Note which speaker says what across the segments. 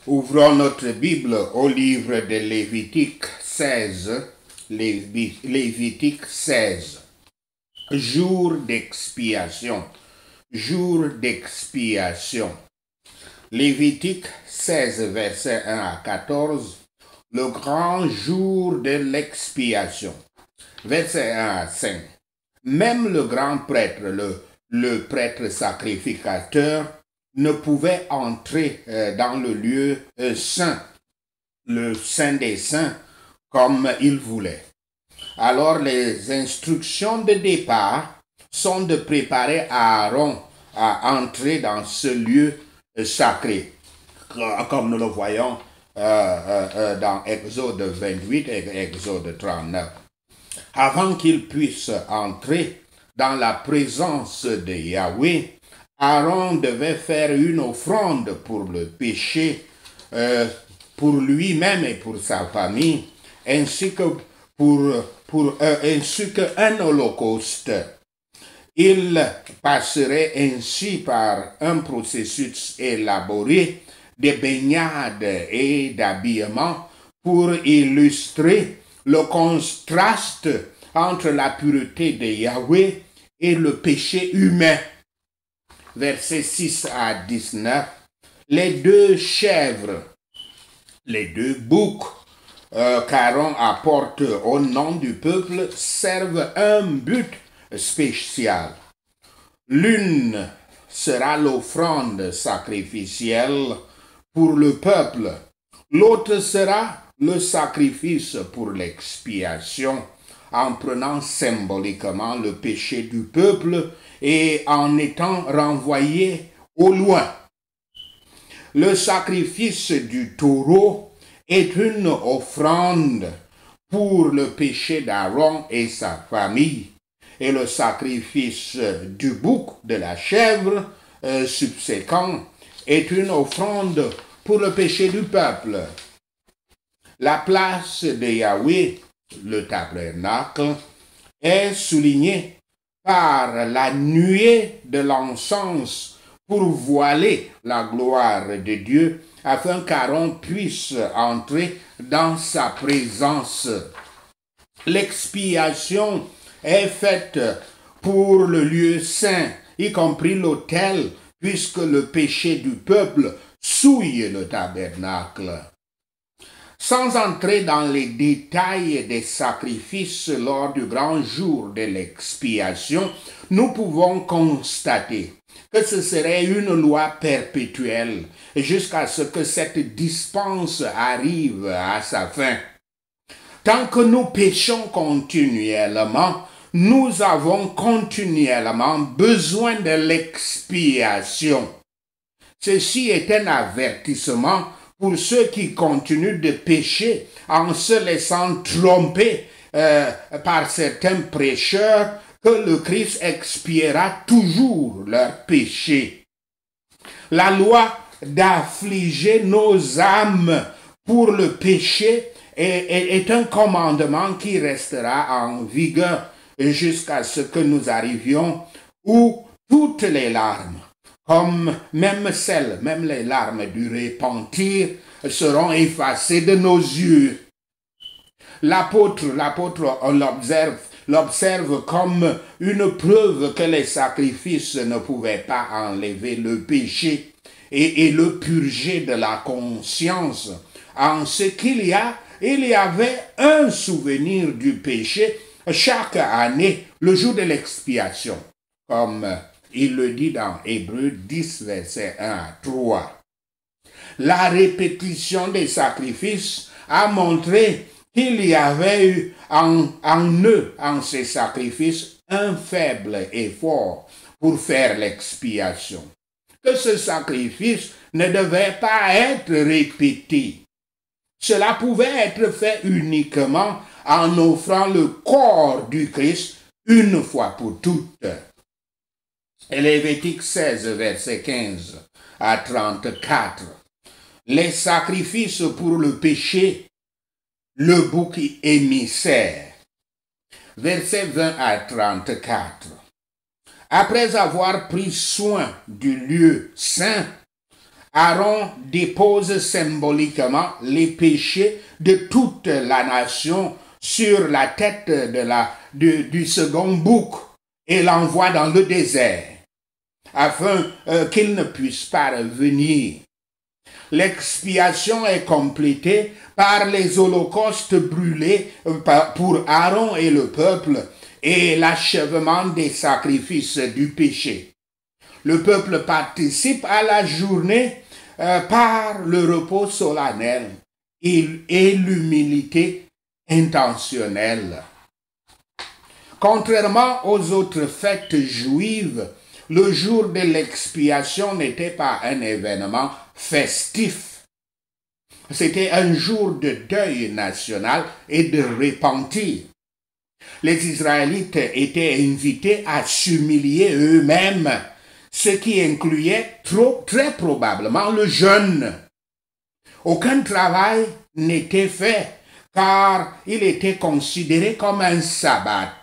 Speaker 1: Ouvrons notre Bible au livre de Lévitique 16. Lévitique 16. Jour d'expiation. Jour d'expiation. Lévitique 16, versets 1 à 14. Le grand jour de l'expiation. Versets 1 à 5. Même le grand prêtre, le prêtre sacrificateur, ne pouvait entrer dans le lieu saint, le saint des saints, comme il voulait. Alors les instructions de départ sont de préparer Aaron à entrer dans ce lieu sacré, comme nous le voyons dans Exode 28 et Exode 39. Avant qu'il puisse entrer dans la présence de Yahweh, Aaron devait faire une offrande pour le péché, pour lui-même et pour sa famille, ainsi qu'un holocauste. Il passerait ainsi par un processus élaboré de baignade et d'habillement pour illustrer le contraste entre la pureté de Yahweh et le péché humain. Versets 6 à 19, les deux chèvres, les deux boucs qu'Aaron apporte au nom du peuple servent un but spécial. L'une sera l'offrande sacrificielle pour le peuple, l'autre sera le sacrifice pour l'expiation, en prenant symboliquement le péché du peuple et en étant renvoyé au loin. Le sacrifice du taureau est une offrande pour le péché d'Aaron et sa famille, et le sacrifice du bouc, de la chèvre subséquent, est une offrande pour le péché du peuple. La place de Yahweh, le tabernacle, est soulignée par la nuée de l'encens pour voiler la gloire de Dieu, afin qu'Aaron puisse entrer dans sa présence. L'expiation est faite pour le lieu saint, y compris l'autel, puisque le péché du peuple souille le tabernacle. Sans entrer dans les détails des sacrifices lors du grand jour de l'expiation, nous pouvons constater que ce serait une loi perpétuelle jusqu'à ce que cette dispense arrive à sa fin. Tant que nous péchons continuellement, nous avons continuellement besoin de l'expiation. Ceci est un avertissement pour ceux qui continuent de pécher en se laissant tromper par certains prêcheurs que le Christ expiera toujours leurs péchés. La loi d'affliger nos âmes pour le péché est un commandement qui restera en vigueur jusqu'à ce que nous arrivions où toutes les larmes, comme même les larmes du repentir, seront effacées de nos yeux. L'apôtre l'observe comme une preuve que les sacrifices ne pouvaient pas enlever le péché et le purger de la conscience, en ce qu'il y avait un souvenir du péché chaque année, le jour de l'expiation, comme il le dit dans Hébreux 10, versets 1 à 3. La répétition des sacrifices a montré qu'il y avait eu en ces sacrifices, un faible effort pour faire l'expiation. Que ce sacrifice ne devait pas être répété. Cela pouvait être fait uniquement en offrant le corps du Christ une fois pour toutes. Lévitique 16, verset 15 à 34. Les sacrifices pour le péché, le bouc émissaire. Verset 20 à 34. Après avoir pris soin du lieu saint, Aaron dépose symboliquement les péchés de toute la nation sur la tête du second bouc et l'envoie dans le désert, afin qu'il ne puisse pas revenir. L'expiation est complétée par les holocaustes brûlés pour Aaron et le peuple et l'achèvement des sacrifices du péché. Le peuple participe à la journée par le repos solennel et l'humilité intentionnelle. Contrairement aux autres fêtes juives, le jour de l'expiation n'était pas un événement festif. C'était un jour de deuil national et de repentir. Les Israélites étaient invités à s'humilier eux-mêmes, ce qui incluait très probablement le jeûne. Aucun travail n'était fait, car il était considéré comme un sabbat.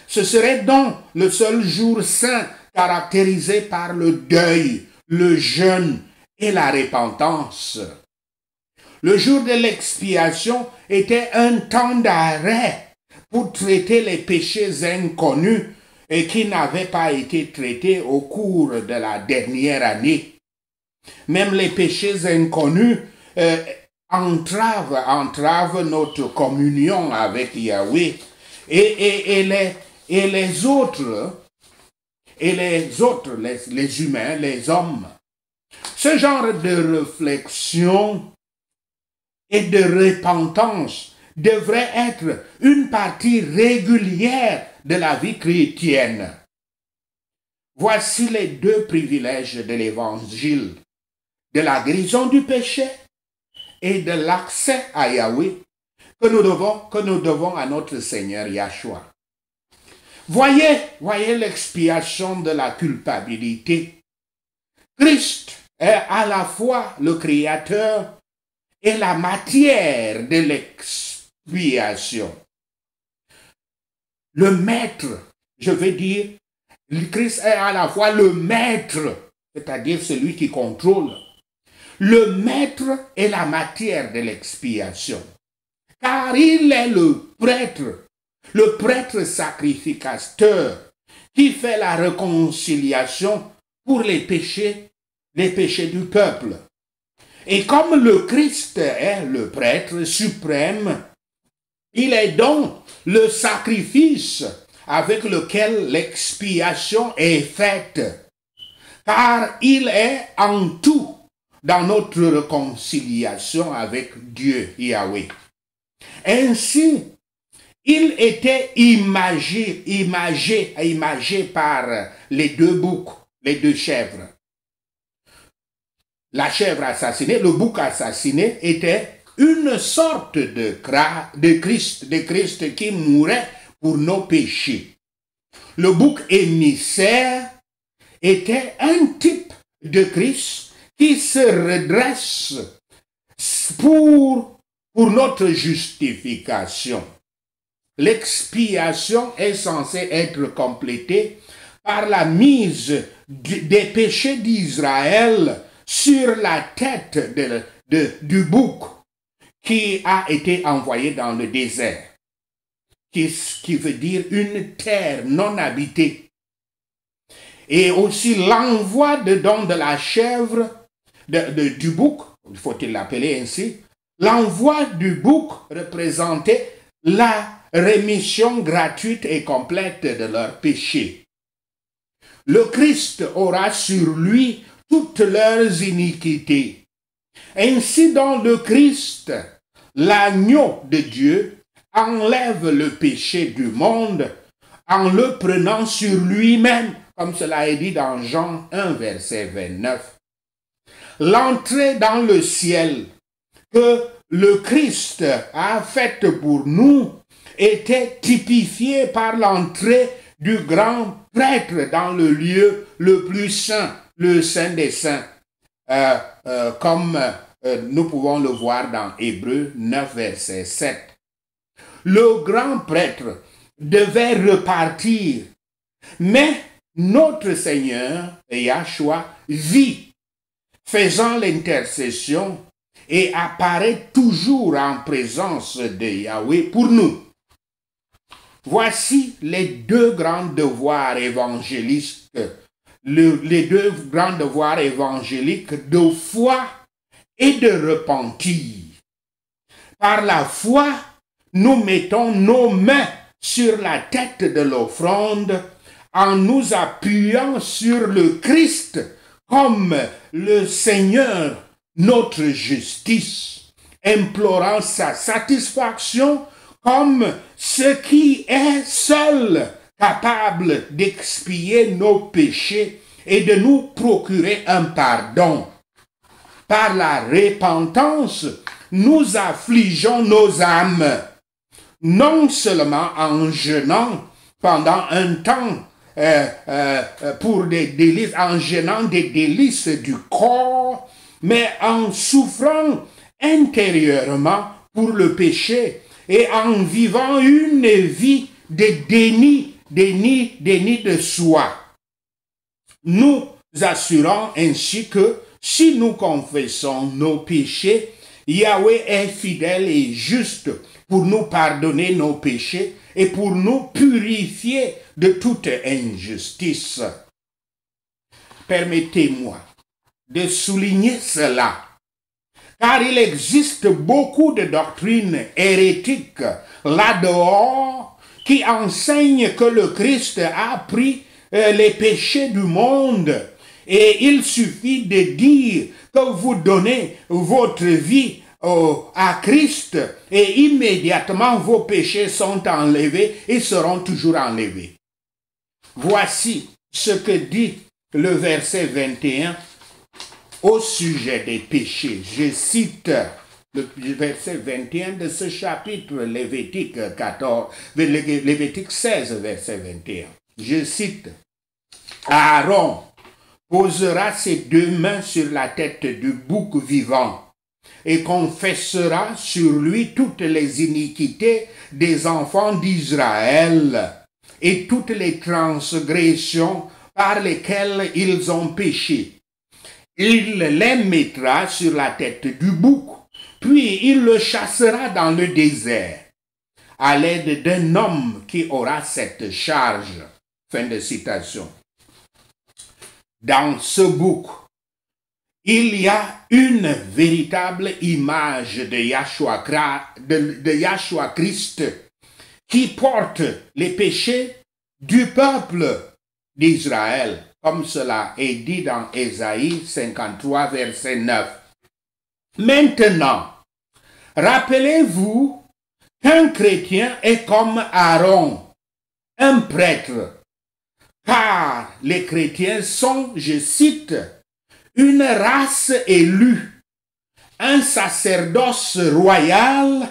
Speaker 1: Ce serait donc le seul jour saint caractérisé par le deuil, le jeûne et la repentance. Le jour de l'expiation était un temps d'arrêt pour traiter les péchés inconnus et qui n'avaient pas été traités au cours de la dernière année. Même les péchés inconnus entravent notre communion avec Yahweh et les autres, les humains, les hommes. Ce genre de réflexion et de repentance devrait être une partie régulière de la vie chrétienne. Voici les deux privilèges de l'évangile, de la guérison du péché et de l'accès à Yahweh que nous devons à notre Seigneur Yahshua. Voyez l'expiation de la culpabilité. Christ est à la fois le Créateur et la matière de l'expiation. Le maître, je veux dire, Christ est à la fois le maître, c'est-à-dire celui qui contrôle, le maître et la matière de l'expiation. Car il est le prêtre sacrificateur qui fait la réconciliation pour les péchés du peuple. Et comme le Christ est le prêtre suprême, il est donc le sacrifice avec lequel l'expiation est faite, car il est en tout dans notre réconciliation avec Dieu, Yahweh. Ainsi, il était imagé par les deux boucs, les deux chèvres. La chèvre assassinée, le bouc assassiné était une sorte de Christ qui mourait pour nos péchés. Le bouc émissaire était un type de Christ qui se redresse pour notre justification. L'expiation est censée être complétée par la mise des péchés d'Israël sur la tête du bouc qui a été envoyé dans le désert, qui veut dire une terre non habitée. Et aussi l'envoi de la chèvre, du bouc, faut-il l'appeler ainsi, l'envoi du bouc représentait la rémission gratuite et complète de leurs péchés. Le Christ aura sur lui toutes leurs iniquités. Ainsi dans le Christ, l'agneau de Dieu enlève le péché du monde en le prenant sur lui-même, comme cela est dit dans Jean 1, verset 29. L'entrée dans le ciel que le Christ a faite pour nous était typifiée par l'entrée du grand prêtre dans le lieu le plus saint, le Saint des Saints, comme nous pouvons le voir dans Hébreux 9, verset 7. Le grand prêtre devait repartir, mais notre Seigneur, Yahshua, vit, faisant l'intercession et apparaît toujours en présence de Yahweh pour nous. Voici les deux grands devoirs évangéliques, les deux grands devoirs évangéliques de foi et de repentir. Par la foi, nous mettons nos mains sur la tête de l'offrande en nous appuyant sur le Christ comme le Seigneur, notre justice, implorant sa satisfaction comme ce qui est seul capable d'expier nos péchés et de nous procurer un pardon. Par la repentance, nous affligeons nos âmes, non seulement en jeûnant pendant un temps pour des délices, en gênant des délices du corps, mais en souffrant intérieurement pour le péché et en vivant une vie de déni de soi. Nous assurons ainsi que si nous confessons nos péchés, Yahweh est fidèle et juste pour nous pardonner nos péchés et pour nous purifier de toute injustice. Permettez-moi de souligner cela, car il existe beaucoup de doctrines hérétiques là-dehors qui enseignent que le Christ a pris les péchés du monde et il suffit de dire que vous donnez votre vie à Christ et immédiatement vos péchés sont enlevés et seront toujours enlevés. Voici ce que dit le verset 21 au sujet des péchés. Je cite le verset 21 de ce chapitre, Lévitique 16, verset 21. Je cite, « Aaron posera ses deux mains sur la tête du bouc vivant et confessera sur lui toutes les iniquités des enfants d'Israël et toutes les transgressions par lesquelles ils ont péché. Il les mettra sur la tête du bouc, puis il le chassera dans le désert, à l'aide d'un homme qui aura cette charge. » Fin de citation. Dans ce bouc, il y a une véritable image de Yahshua Christ qui porte les péchés du peuple d'Israël, comme cela est dit dans Ésaïe 53, verset 9. Maintenant, rappelez-vous qu'un chrétien est comme Aaron, un prêtre, car les chrétiens sont, je cite, une race élue, un sacerdoce royal,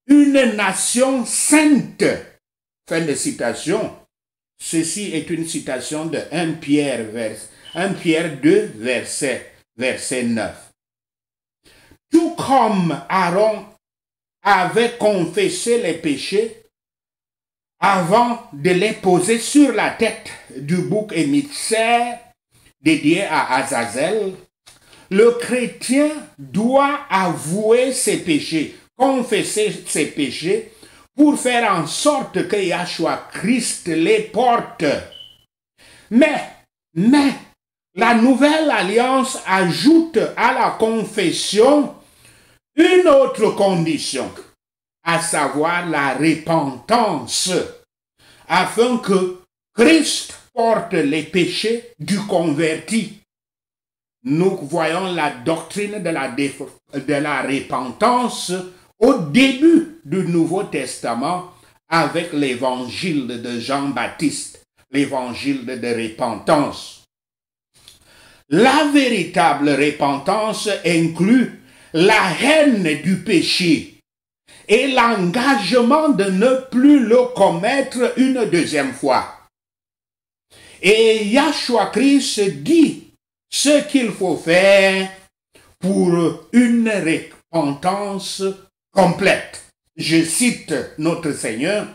Speaker 1: une nation sainte. Fin de citation. Ceci est une citation de 1 Pierre 2, verset 9. Tout comme Aaron avait confessé les péchés avant de les poser sur la tête du bouc émissaire dédié à Azazel, le chrétien doit avouer ses péchés, confesser ses péchés pour faire en sorte que Yahshua Christ les porte. Mais la nouvelle alliance ajoute à la confession une autre condition, à savoir la repentance, afin que Christ porte les péchés du converti. Nous voyons la doctrine de la repentance au début du Nouveau Testament avec l'évangile de Jean-Baptiste, l'évangile de repentance. La véritable repentance inclut la haine du péché et l'engagement de ne plus le commettre une deuxième fois. Et Yahshua Christ dit ce qu'il faut faire pour une repentance complète. Je cite notre Seigneur,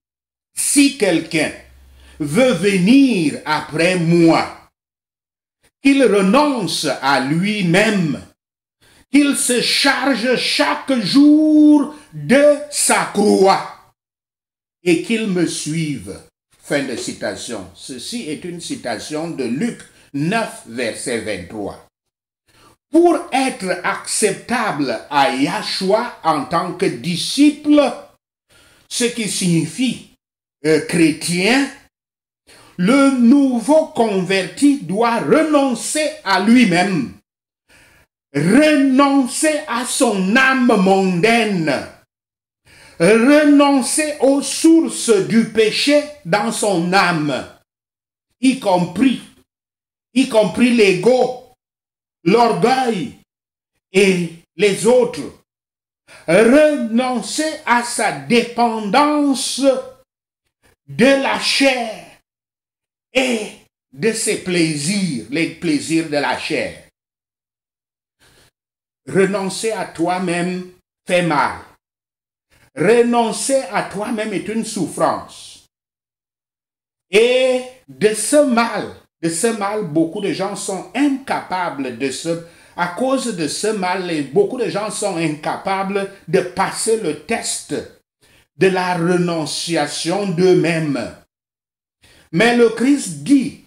Speaker 1: « Si quelqu'un veut venir après moi, qu'il renonce à lui-même, qu'il se charge chaque jour de sa croix et qu'il me suive. Fin de citation. Ceci est une citation de Luc 9, verset 23. Pour être acceptable à Yahshua en tant que disciple, ce qui signifie chrétien, le nouveau converti doit renoncer à lui-même, renoncer à son âme mondaine, renoncer aux sources du péché dans son âme, y compris l'ego, l'orgueil et les autres. Renoncer à sa dépendance de la chair et de ses plaisirs, les plaisirs de la chair. Renoncer à toi-même fait mal. Renoncer à toi-même est une souffrance. Et de ce mal, beaucoup de gens sont incapables à cause de ce mal, beaucoup de gens sont incapables de passer le test de la renonciation d'eux-mêmes. Mais le Christ dit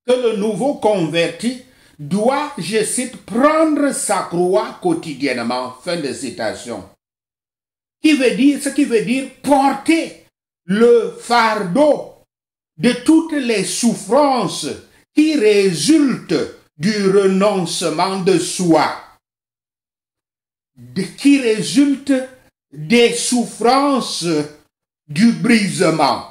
Speaker 1: que le nouveau converti doit, je cite, prendre sa croix quotidiennement. Fin de citation. Ce qui veut dire porter le fardeau de toutes les souffrances qui résultent du renoncement de soi, qui résultent des souffrances du brisement.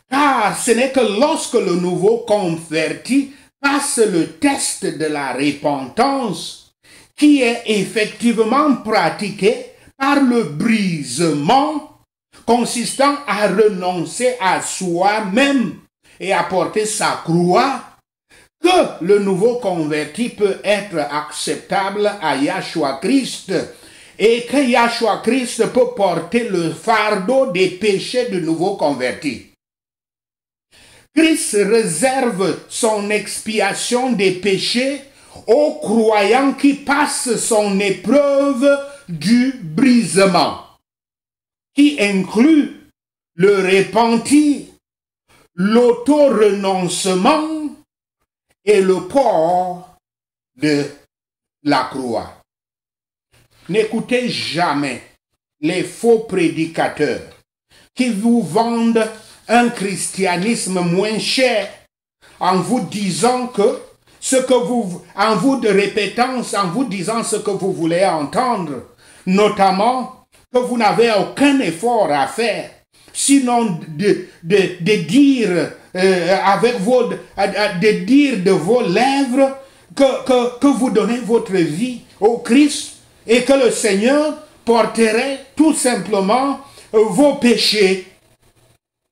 Speaker 1: Car ce n'est que lorsque le nouveau converti passe le test de la repentance qui est effectivement pratiqué par le brisement consistant à renoncer à soi-même et à porter sa croix, que le nouveau converti peut être acceptable à Yahshua Christ et que Yahshua Christ peut porter le fardeau des péchés du nouveau converti. Christ réserve son expiation des péchés aux croyants qui passent son épreuve du brisement, qui inclut le repentir, l'auto-renoncement et le port de la croix. N'écoutez jamais les faux prédicateurs qui vous vendent un christianisme moins cher en vous disant que en vous disant ce que vous voulez entendre, notamment que vous n'avez aucun effort à faire, sinon de dire de vos lèvres que vous donnez votre vie au Christ et que le Seigneur porterait tout simplement vos péchés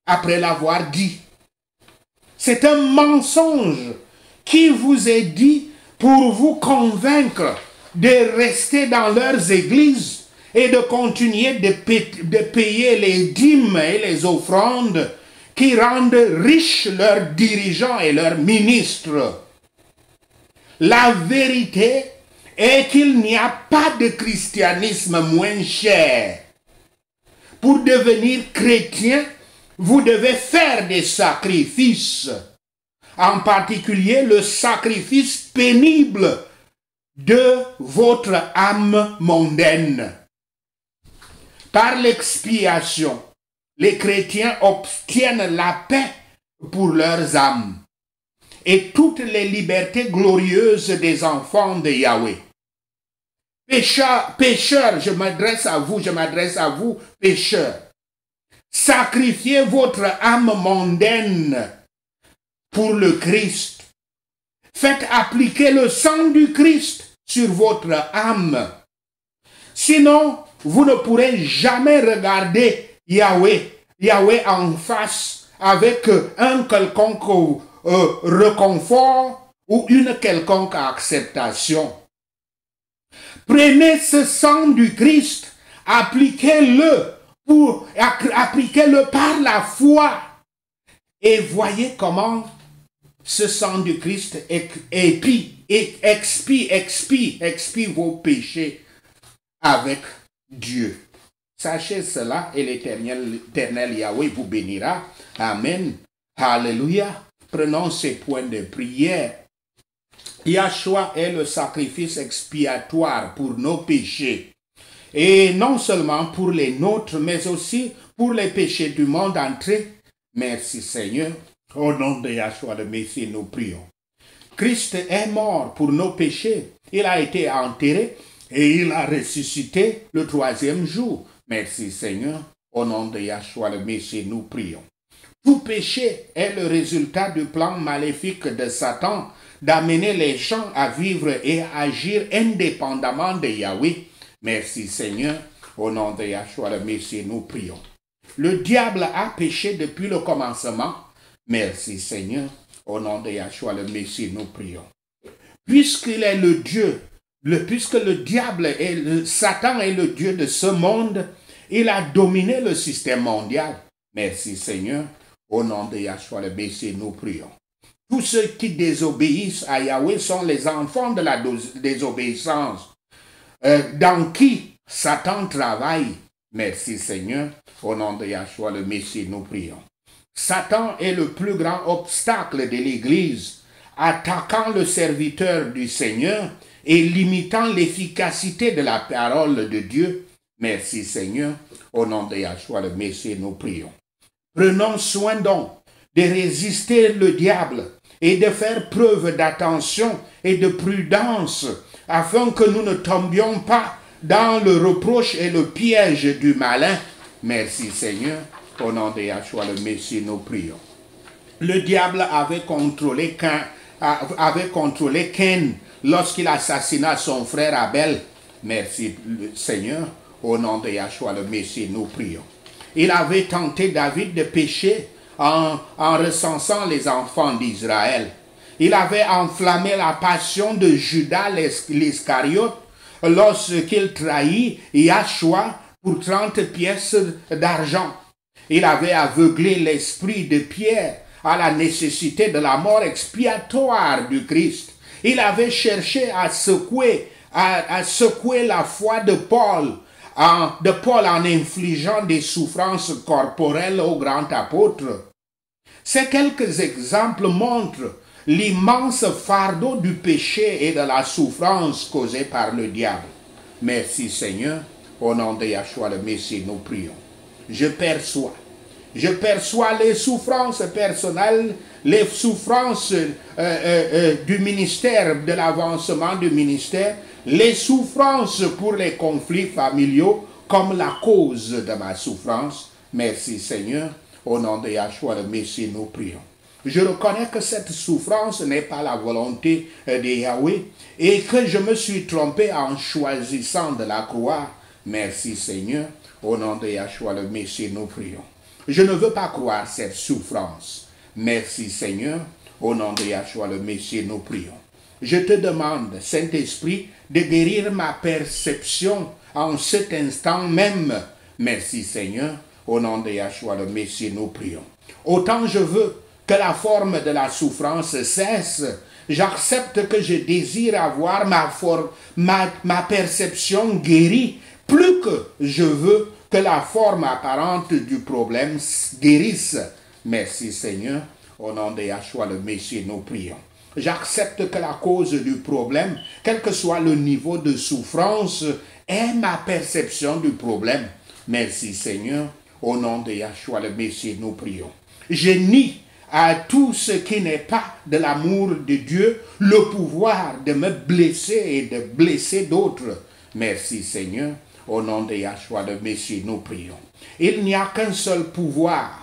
Speaker 1: après l'avoir dit. C'est un mensonge qui vous est dit pour vous convaincre de rester dans leurs églises et de continuer de payer les dîmes et les offrandes qui rendent riches leurs dirigeants et leurs ministres. La vérité est qu'il n'y a pas de christianisme moins cher. Pour devenir chrétien, vous devez faire des sacrifices, en particulier le sacrifice pénible de votre âme mondaine. Par l'expiation, les chrétiens obtiennent la paix pour leurs âmes et toutes les libertés glorieuses des enfants de Yahweh. Pécheurs, je m'adresse à vous, pécheurs. Sacrifiez votre âme mondaine pour le Christ. Faites appliquer le sang du Christ sur votre âme. Sinon, vous ne pourrez jamais regarder Yahweh en face avec un quelconque réconfort ou une quelconque acceptation. Prenez ce sang du Christ, appliquez-le par la foi et voyez comment ce sang du Christ expie vos péchés avec Dieu. Sachez cela et l'Éternel Yahweh vous bénira. Amen. Alléluia. Prenons ces points de prière. Yahshua est le sacrifice expiatoire pour nos péchés. Et non seulement pour les nôtres, mais aussi pour les péchés du monde entier. Merci Seigneur. Au nom de Yahshua le Messie, nous prions. Christ est mort pour nos péchés. Il a été enterré et il a ressuscité le 3e jour. Merci Seigneur. Au nom de Yahshua le Messie, nous prions. Tout péché est le résultat du plan maléfique de Satan d'amener les gens à vivre et à agir indépendamment de Yahweh. Merci Seigneur. Au nom de Yahshua le Messie, nous prions. Le diable a péché depuis le commencement. Merci Seigneur. Au nom de Yahshua le Messie, nous prions. Puisqu'il est le Dieu, puisque le diable Satan est le Dieu de ce monde, il a dominé le système mondial. Merci Seigneur. Au nom de Yahshua le Messie, nous prions. Tous ceux qui désobéissent à Yahweh sont les enfants de la désobéissance, dans qui Satan travaille. Merci Seigneur. Au nom de Yahshua le Messie, nous prions. Satan est le plus grand obstacle de l'Église, attaquant le serviteur du Seigneur et limitant l'efficacité de la parole de Dieu. Merci Seigneur. Au nom de Yahshua le Messie, nous prions. Prenons soin donc de résister le diable et de faire preuve d'attention et de prudence afin que nous ne tombions pas dans le reproche et le piège du malin. Merci Seigneur. Au nom de Yahshua le Messie, nous prions. Le diable avait contrôlé Cain lorsqu'il assassina son frère Abel. Merci Seigneur. Au nom de Yahshua le Messie, nous prions. Il avait tenté David de pécher en recensant les enfants d'Israël. Il avait enflammé la passion de Judas l'Iscariote lorsqu'il trahit Yahshua pour 30 pièces d'argent. Il avait aveuglé l'esprit de Pierre à la nécessité de la mort expiatoire du Christ. Il avait cherché à secouer la foi de Paul en infligeant des souffrances corporelles au grand apôtre. Ces quelques exemples montrent l'immense fardeau du péché et de la souffrance causée par le diable. Merci Seigneur. Au nom de Yahshua le Messie, nous prions. Je perçois les souffrances personnelles, les souffrances du ministère, de l'avancement du ministère, les souffrances pour les conflits familiaux comme la cause de ma souffrance. Merci Seigneur. Au nom de Yahshua le Messie, nous prions. Je reconnais que cette souffrance n'est pas la volonté de Yahweh et que je me suis trompé en choisissant de la croire. Merci Seigneur. Au nom de Yahshua le Messie, nous prions. Je ne veux pas croire cette souffrance. Merci Seigneur. Au nom de Yahshua le Messie, nous prions. Je te demande, Saint-Esprit, de guérir ma perception en cet instant même. Merci Seigneur. Au nom de Yahshua le Messie, nous prions. Autant je veux que la forme de la souffrance cesse, j'accepte que je désire avoir ma perception guérie, plus que je veux que la forme apparente du problème guérisse. Merci Seigneur. Au nom de Yahshua le Messie, nous prions. J'accepte que la cause du problème, quel que soit le niveau de souffrance, est ma perception du problème. Merci Seigneur. Au nom de Yahshua le Messie, nous prions. Je nie à tout ce qui n'est pas de l'amour de Dieu le pouvoir de me blesser et de blesser d'autres. Merci Seigneur. Au nom de Yahshua le Messie, nous prions. Il n'y a qu'un seul pouvoir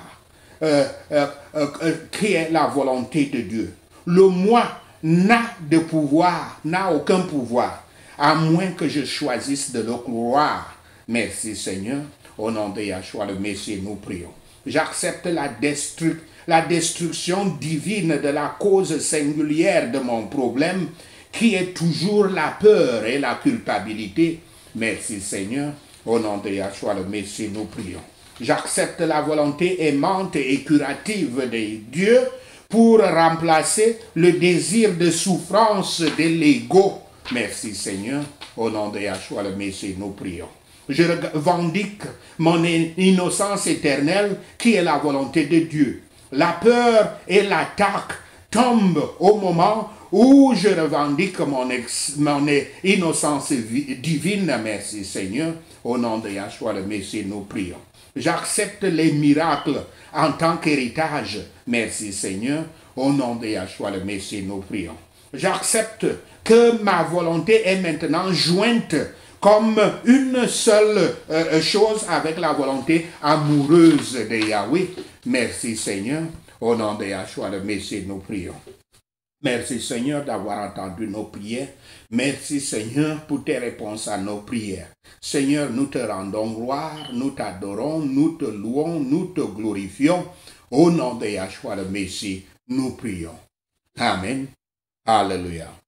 Speaker 1: qui est la volonté de Dieu. Le moi n'a de pouvoir, n'a aucun pouvoir, à moins que je choisisse de le croire. Merci Seigneur. Au nom de Yahshua le Messie, nous prions. J'accepte la destruction divine de la cause singulière de mon problème, qui est toujours la peur et la culpabilité. Merci Seigneur. Au nom de Yahshua le Messie, nous prions. J'accepte la volonté aimante et curative de Dieu pour remplacer le désir de souffrance de l'ego. Merci Seigneur, au nom de Yahshua le Messie, nous prions. Je revendique mon innocence éternelle qui est la volonté de Dieu. La peur et l'attaque tombent au moment où je revendique mon innocence divine. Merci Seigneur, au nom de Yahshua le Messie, nous prions. J'accepte les miracles en tant qu'héritage. Merci Seigneur, au nom de Yahshua le Messie, nous prions. J'accepte que ma volonté est maintenant jointe comme une seule chose avec la volonté amoureuse de Yahweh. Merci Seigneur, au nom de Yahshua le Messie, nous prions. Merci Seigneur d'avoir entendu nos prières. Merci Seigneur pour tes réponses à nos prières. Seigneur, nous te rendons gloire, nous t'adorons, nous te louons, nous te glorifions. Au nom de Yahshua le Messie, nous prions. Amen. Alléluia.